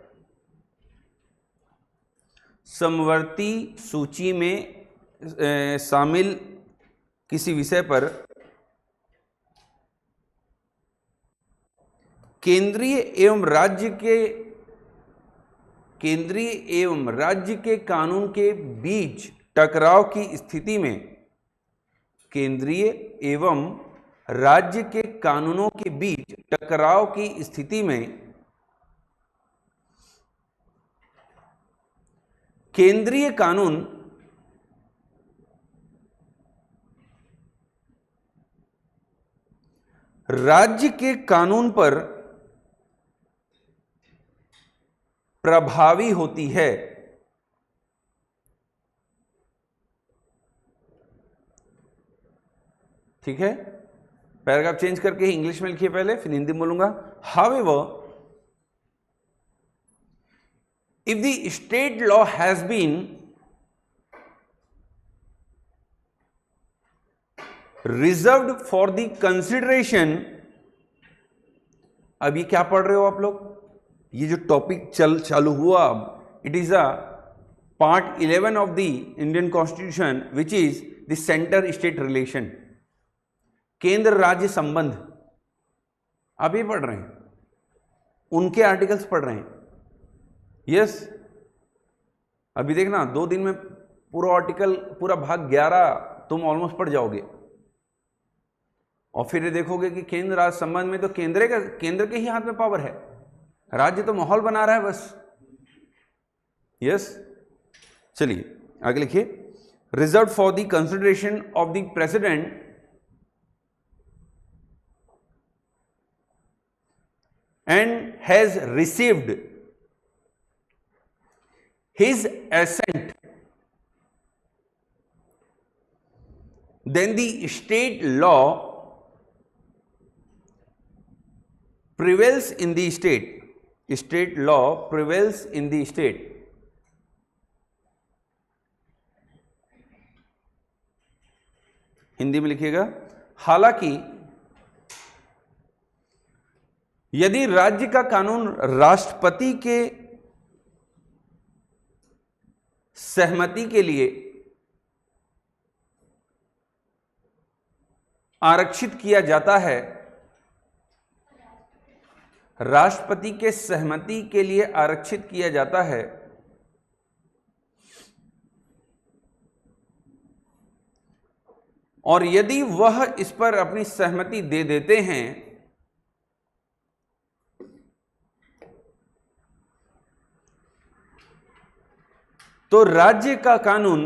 समवर्ती सूची में शामिल किसी विषय पर केंद्रीय एवं राज्य के कानून के बीच टकराव की स्थिति में, केंद्रीय एवं राज्य के कानूनों के बीच टकराव की स्थिति में केंद्रीय कानून राज्य के कानून पर प्रभावी होती है। ठीक है, पैराग्राफ चेंज करके इंग्लिश में लिखिए पहले, फिर हिंदी में बोलूंगा। However, if the state law has been reserved for the consideration. अब ये क्या पढ़ रहे हो आप लोग, ये जो टॉपिक चालू हुआ, it is a part 11 of the Indian constitution which is the centre state relation, केंद्र राज्य संबंध। आप ये पढ़ रहे हैं, उनके आर्टिकल्स पढ़ रहे हैं। यस, अभी देखना 2 दिन में पूरा आर्टिकल, पूरा भाग 11 तुम ऑलमोस्ट पढ़ जाओगे। और फिर ये देखोगे कि केंद्र राज्य संबंध में तो केंद्र के ही हाथ में पावर है, राज्य तो माहौल बना रहा है बस। यस, चलिए आगे लिखिए। Reserve for the consideration of the president and has received his assent, then the state law prevails in the state. State law prevails in the state. Hindi में लिखिएगा। हालांकि यदि राज्य का कानून राष्ट्रपति के सहमति के लिए आरक्षित किया जाता है, राष्ट्रपति के सहमति के लिए आरक्षित किया जाता है, और यदि वह इस पर अपनी सहमति दे देते हैं तो राज्य का कानून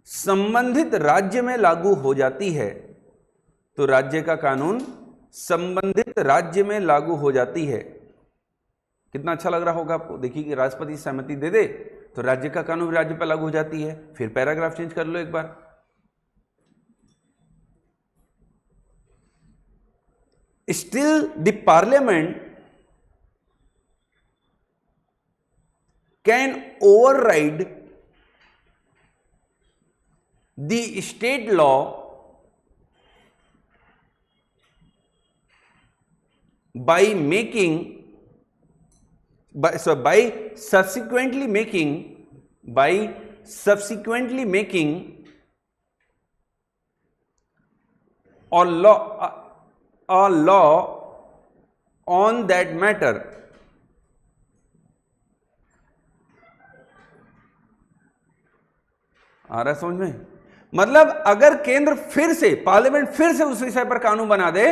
संबंधित राज्य में लागू हो जाती है। तो राज्य का कानून संबंधित राज्य में लागू हो जाती है। कितना अच्छा लग रहा होगा आपको। देखिए कि राष्ट्रपति सहमति दे दे तो राज्य का कानून राज्य पर लागू हो जाती है। फिर पैराग्राफ चेंज कर लो एक बार। Still the parliament can override the state law by subsequently making a law on that matter। आ रहा है समझ में? मतलब अगर केंद्र फिर से, पार्लियामेंट फिर से उस विषय पर कानून बना दे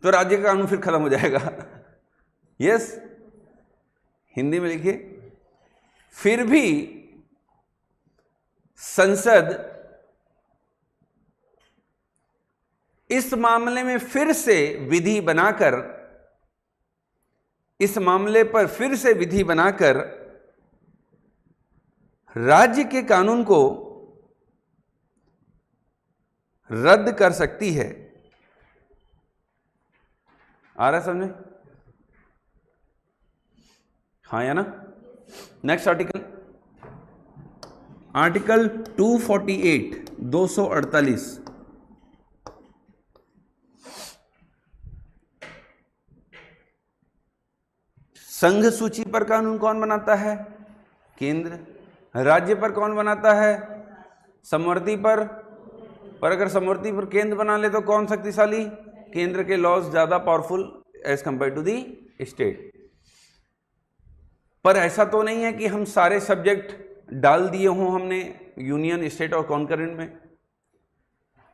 तो राज्य का कानून फिर खत्म हो जाएगा। यस, हिंदी में लिखिए। फिर भी संसद इस मामले में फिर से विधि बनाकर, इस मामले पर फिर से विधि बनाकर राज्य के कानून को रद्द कर सकती है। आ रहा है समझे? हाँ या ना? Next article, article 248 248। संघ सूची पर कानून कौन बनाता है? केंद्र। राज्य पर कौन बनाता है? समवर्ती पर अगर समवर्ती पर केंद्र बना ले तो कौन शक्तिशाली? केंद्र के लॉज ज्यादा powerful as compare to the state. पर ऐसा तो नहीं है कि हम सारे सब्जेक्ट डाल दिए हों हमने यूनियन, स्टेट और कॉन्करेंट में।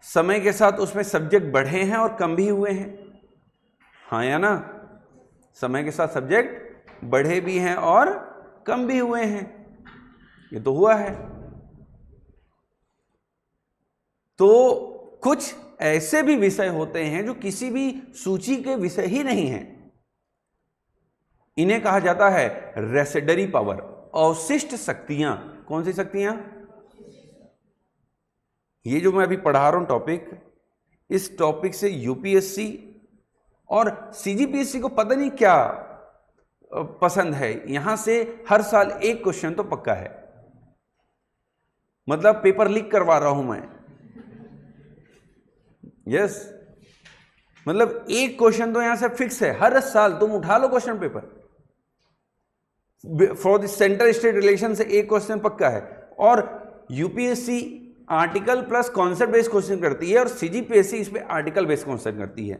समय के साथ उसमें सब्जेक्ट बढ़े हैं और कम भी हुए हैं। हाँ या ना? समय के साथ सब्जेक्ट बढ़े भी हैं और कम भी हुए हैं, ये तो हुआ है। तो कुछ ऐसे भी विषय होते हैं जो किसी भी सूची के विषय ही नहीं हैं, इन्हें कहा जाता है रेसिडरी पावर, अवशिष्ट शक्तियां। कौन सी शक्तियां? ये जो मैं अभी पढ़ा रहा हूं टॉपिक, इस टॉपिक से यूपीएससी और सीजीपीएससी को पता नहीं क्या पसंद है। यहां से हर साल एक क्वेश्चन तो पक्का है। मतलब पेपर लीक करवा रहा हूं मैं। यस, मतलब एक क्वेश्चन तो यहां से फिक्स है, हर साल तुम उठा लो question paper, for the centre state relation से एक क्वेश्चन पक्का है। और UPSC article plus concept based question करती है और सीजीपीएससी इस पे आर्टिकल बेस्ड क्वेश्चन करती है।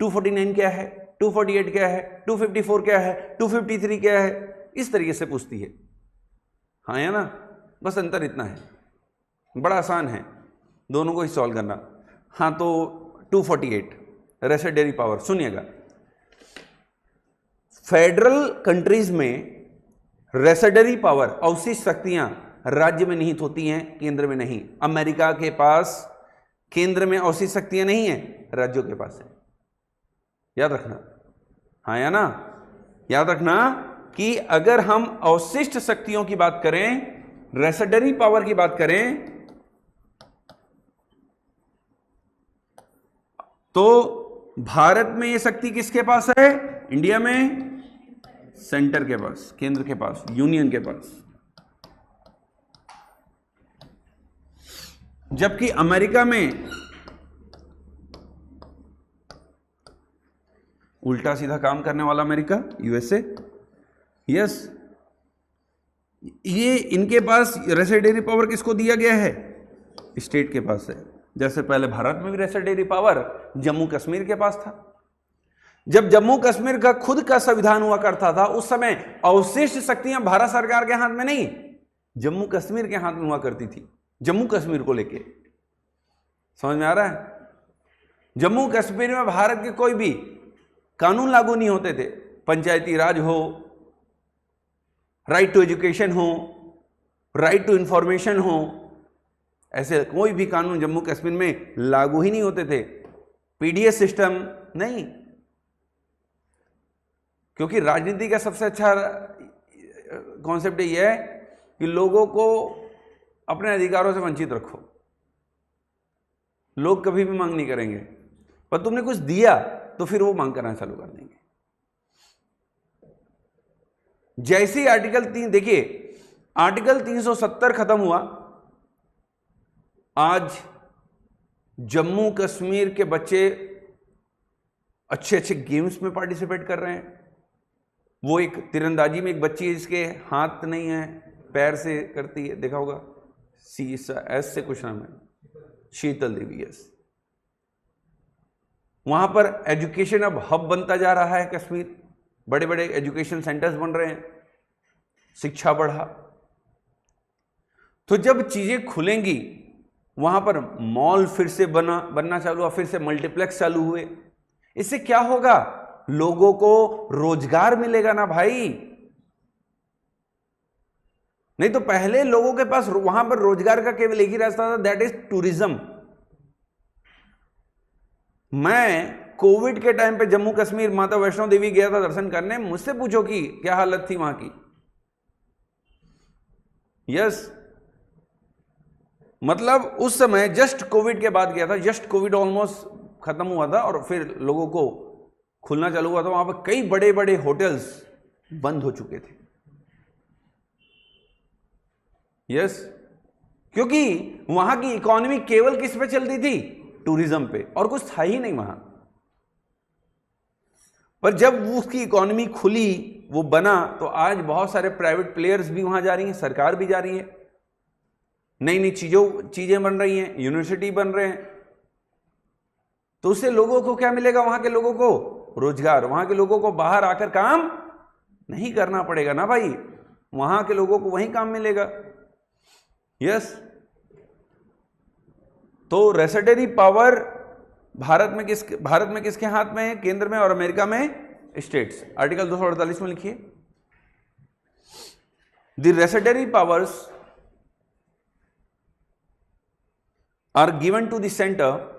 249 क्या है, 248 क्या है, 254 क्या है, 253 क्या है, इस तरीके से पूछती है। हाँ या ना, बस अंतर इतना है, बड़ा आसान है दोनों को ही सॉल्व करना। हाँ तो 248 रेसिडेंट पावर, सुनिएगा, फेडरल कंट्रीज में रेसिडेंट पावर, अवशिष्ट शक्तियां राज्य में निहित होती हैं, केंद्र में नहीं। अमेरिका के पास केंद्र में अवशिष्ट शक्तियां नहीं है, राज्यों के पास है, याद रखना। हाँ या ना, याद रखना कि अगर हम अवशिष्ट शक्तियों की बात करें, रेसिडेंट पावर की बात करें, तो भारत में यह शक्ति किसके पास है? इंडिया में सेंटर के पास, केंद्र के पास, यूनियन के पास। जबकि अमेरिका में उल्टा सीधा काम करने वाला अमेरिका, यूएसए। यस, ये इनके पास रेसिडेंट पावर किसको दिया गया है? स्टेट के पास है। जैसे पहले भारत में भी रेसिडेंट पावर जम्मू कश्मीर के पास था। जब जम्मू कश्मीर का खुद का संविधान हुआ करता था, उस समय अवशिष्ट शक्तियां भारत सरकार के हाथ में नहीं, जम्मू कश्मीर के हाथ में हुआ करती थी। जम्मू कश्मीर को लेके समझ में आ रहा है? जम्मू कश्मीर में भारत के कोई भी कानून लागू नहीं होते थे। पंचायती राज हो, राइट टू एजुकेशन हो, राइट टू इंफॉर्मेशन हो, ऐसे कोई भी कानून जम्मू कश्मीर में लागू ही नहीं होते थे। पीडीएस सिस्टम नहीं, क्योंकि राजनीति का सबसे अच्छा कॉन्सेप्ट यह है कि लोगों को अपने अधिकारों से वंचित रखो। लोग कभी भी मांग नहीं करेंगे, पर तुमने कुछ दिया तो फिर वो मांग करना चालू कर देंगे। जैसे ही आर्टिकल 3, देखिए आर्टिकल 370 खत्म हुआ, आज जम्मू कश्मीर के बच्चे अच्छे अच्छे गेम्स में पार्टिसिपेट कर रहे हैं। वो एक तीरंदाजी में एक बच्ची है जिसके हाथ नहीं है, पैर से करती है, देखा होगा, एस से कुछ नाम है, शीतल देवी। यस, वहां पर एजुकेशन अब हब बनता जा रहा है कश्मीर, बड़े बड़े एजुकेशन सेंटर्स बन रहे हैं, शिक्षा बढ़ा। तो जब चीजें खुलेंगी, वहां पर मॉल फिर से बनना चालू हुआ, फिर से मल्टीप्लेक्स चालू हुए, इससे क्या होगा? लोगों को रोजगार मिलेगा ना भाई। नहीं तो पहले लोगों के पास वहां पर रोजगार का केवल एक ही रास्ता था, दैट इज टूरिज्म। मैं कोविड के टाइम पे जम्मू कश्मीर माता वैष्णो देवी गया था दर्शन करने, मुझसे पूछो कि क्या हालत थी वहां की। यस, मतलब उस समय जस्ट कोविड के बाद गया था, जस्ट कोविड ऑलमोस्ट खत्म हुआ था और फिर लोगों को खुलना चालू हुआ था। वहां पर कई बड़े बड़े होटल्स बंद हो चुके थे। यस, क्योंकि वहां की इकोनॉमी केवल किस पे चलती थी? टूरिज्म पे, और कुछ था ही नहीं वहां। पर जब उसकी इकोनॉमी खुली, वो बना, तो आज बहुत सारे प्राइवेट प्लेयर्स भी वहां जा रही हैं, सरकार भी जा रही है, नई नई चीजें बन रही हैं, यूनिवर्सिटी बन रहे हैं। तो उससे लोगों को क्या मिलेगा? वहां के लोगों को रोजगार। वहां के लोगों को बाहर आकर काम नहीं करना पड़ेगा ना भाई, वहां के लोगों को वहीं काम मिलेगा। यस, तो रेसिडेंट पावर भारत में किसके हाथ में है? केंद्र में, और अमेरिका में स्टेट्स। आर्टिकल 248 में लिखिए, the resident powers are given to the centre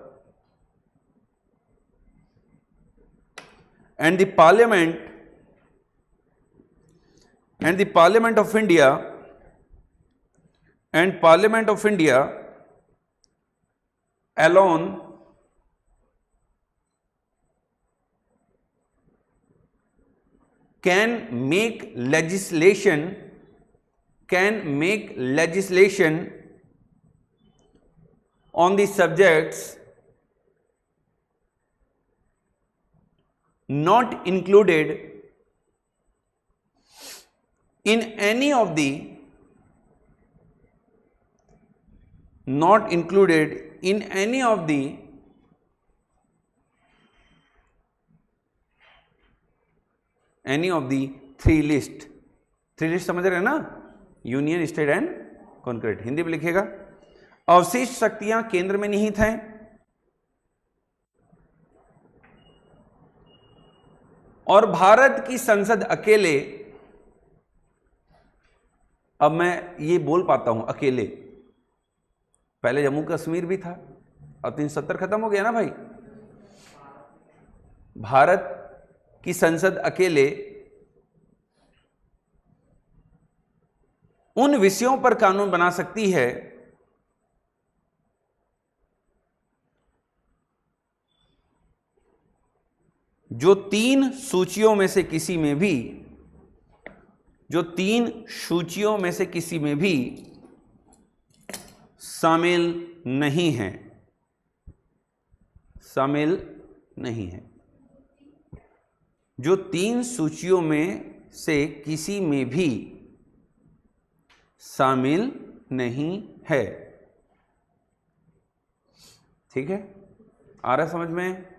and the Parliament of India alone can make legislation on the subjects not included in any of the three list समझ रहे हैं ना, union, state and concurrent. Hindi में लिखेगा, अवशिष्ट शक्तियां केंद्र में निहित हैं और भारत की संसद अकेले, अब मैं ये बोल पाता हूं अकेले, पहले जम्मू कश्मीर भी था, अब 370 खत्म हो गया ना भाई। भारत की संसद अकेले उन विषयों पर कानून बना सकती है जो तीन सूचियों में से किसी में भी शामिल नहीं है, जो तीन सूचियों में से किसी में भी शामिल नहीं है। ठीक है, आ रहा है समझ में?